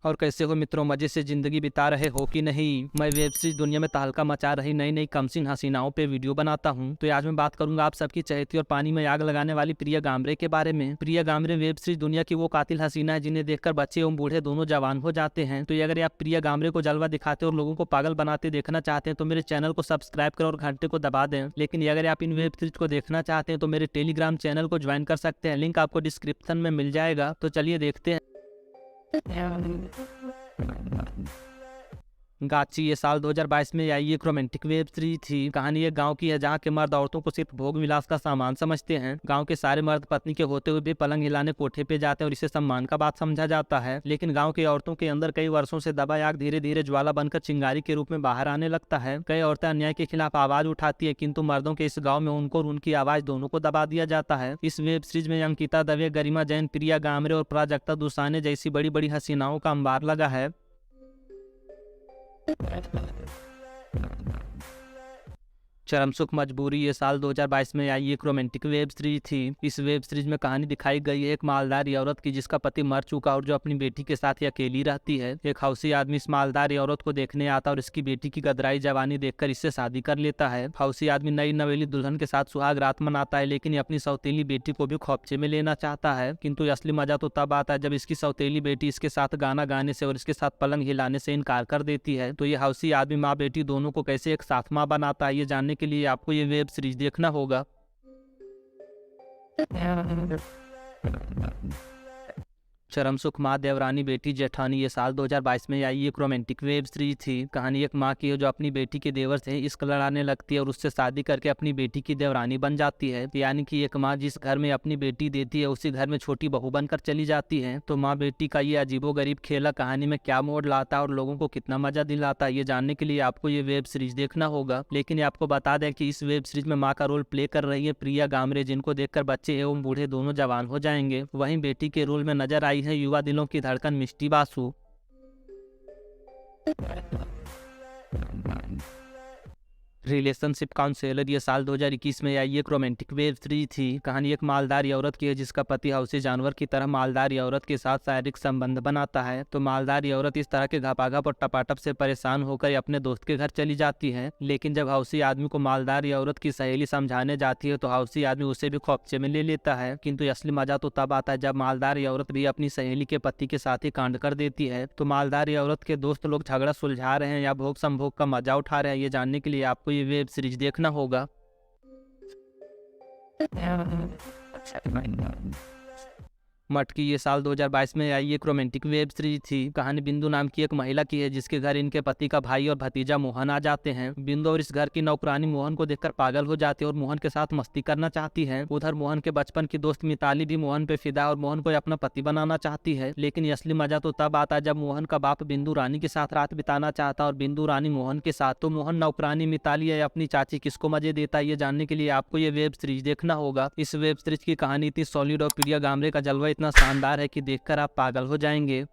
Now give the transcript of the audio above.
और कैसे हो मित्रों, मजे से जिंदगी बिता रहे हो कि नहीं। मैं वेब सीरीज दुनिया में तहलका मचा रही नई नई कमसिन हसीनाओं पे वीडियो बनाता हूं। तो आज मैं बात करूंगा आप सबकी चहेती और पानी में आग लगाने वाली प्रिया गामरे के बारे में। प्रिया गामरे वेब सीरीज दुनिया की वो कातिल हसीना है जिन्हें देखकर बच्चे एवं बूढ़े दोनों जवान हो जाते हैं। तो अगर आप प्रिया गामरे को जलवा दिखाते और लोगों को पागल बनाते देखना चाहते हैं तो मेरे चैनल को सब्सक्राइब करें और घंटे को दबा दें। लेकिन अगर आप इन वेब सीरीज को देखना चाहते हैं तो मेरे टेलीग्राम चैनल को ज्वाइन कर सकते हैं, लिंक आपको डिस्क्रिप्शन में मिल जाएगा। तो चलिए देखते हैं। गाची ये साल 2022 में आई एक रोमांटिक वेब सीरीज थी। कहानी एक गांव की है जहां के मर्द औरतों को सिर्फ भोग विलास का सामान समझते हैं। गांव के सारे मर्द पत्नी के होते हुए भी पलंग हिलाने कोठे पे जाते हैं और इसे सम्मान का बात समझा जाता है। लेकिन गांव की औरतों के अंदर कई वर्षों से दबा आग धीरे धीरे ज्वाला बनकर चिंगारी के रूप में बाहर आने लगता है। कई औरतें अन्याय के खिलाफ आवाज उठाती है, किंतु मर्दों के इस गाँव में उनको और उनकी आवाज दोनों को दबा दिया जाता है। इस वेब सीरीज में अंकिता दवे, गरिमा जैन, प्रिया गामरे और प्राजक्ता दुसाने जैसी बड़ी बड़ी हसीनाओं का अंबार लगा है। चरम सुख मजबूरी ये साल 2022 में आई एक रोमांटिक वेब सीरीज थी। इस वेब सीरीज में कहानी दिखाई गई है एक मालदार औरत की जिसका पति मर चुका और जो अपनी बेटी के साथ ही अकेली रहती है। एक हौसी आदमी इस मालदार औरत को देखने आता और इसकी बेटी की गदराई जवानी देखकर इससे शादी कर लेता है। हौसी आदमी नई नवेली दुल्हन के साथ सुहाग रात मनाता है, लेकिन अपनी सौतेली बेटी को भी खौपचे में लेना चाहता है। किंतु असली मजा तो तब आता है जब इसकी सौतेली बेटी इसके साथ गाना गाने से और इसके साथ पलंग हिलाने से इनकार कर देती है। तो ये हौसी आदमी माँ बेटी दोनों को कैसे एक साथ माँ बनाता है, ये जानने के लिए आपको ये वेब सीरीज देखना होगा। चरम सुख माँ देवरानी बेटी जेठानी ये साल 2022 में आई एक रोमांटिक वेब सीरीज थी। कहानी एक माँ की है जो अपनी बेटी के देवर से इश्क लड़ाने लगती है और उससे शादी करके अपनी बेटी की देवरानी बन जाती है। यानी कि एक माँ जिस घर में अपनी बेटी देती है उसी घर में छोटी बहू बनकर चली जाती है। तो माँ बेटी का ये अजीबोगरीब खेला कहानी में क्या मोड़ लाता है और लोगों को कितना मजा दिलाता है, ये जानने के लिए आपको ये वेब सीरीज देखना होगा। लेकिन आपको बता दें कि इस वेब सीरीज में माँ का रोल प्ले कर रही है प्रिया गामरे, जिनको देखकर बच्चे एवं बूढ़े दोनों जवान हो जाएंगे। वहीं बेटी के रोल में नजर आई है युवा दिलों की धड़कन मिष्टी बासु। रिलेशनशिप काउंसलर ये साल 2021 में आई एक रोमांटिक वेब सीरीज थी। कहानी एक मालदार औरत की है जिसका पति हौसी जानवर की तरह मालदार औरत के साथ शारीरिक संबंध बनाता है। तो मालदार औरत इस तरह के घपाघप और टपाटप से परेशान होकर अपने दोस्त के घर चली जाती है। लेकिन जब हौसी आदमी को मालदार औरत की सहेली समझाने जाती है तो हौसी आदमी उसे भी खौपचे में ले लेता है। किंतु असली मजा तो तब आता है जब मालदार औरत भी अपनी सहेली के पति के साथ ही कांड कर देती है। तो मालदार औरत के दोस्त लोग झगड़ा सुलझा रहे हैं या भोग संभोग का मजा उठा रहे हैं, ये जानने के लिए आपको ये वेब सीरीज देखना होगा। मटकी ये साल 2022 में आई एक रोमांटिक वेब सीरीज थी। कहानी बिंदु नाम की एक महिला की है जिसके घर इनके पति का भाई और भतीजा मोहन आ जाते हैं। बिंदु और इस घर की नौकरानी मोहन को देखकर पागल हो जाती है और मोहन के साथ मस्ती करना चाहती है। उधर मोहन के बचपन की दोस्त मिताली भी मोहन पे फिदा और मोहन को अपना पति बनाना चाहती है। लेकिन असली मजा तो तब आता है जब मोहन का बाप बिंदु रानी के साथ रात बिताना चाहता और बिंदु रानी मोहन के साथ। तो मोहन नौकरानी, मिताली या अपनी चाची किसको मजे देता है, ये जानने के लिए आपको ये वेब सीरीज देखना होगा। इस वेब सीरीज की कहानी इतनी सॉलिड और प्रिया गामरे का जलवा इतना शानदार है कि देखकर आप पागल हो जाएंगे।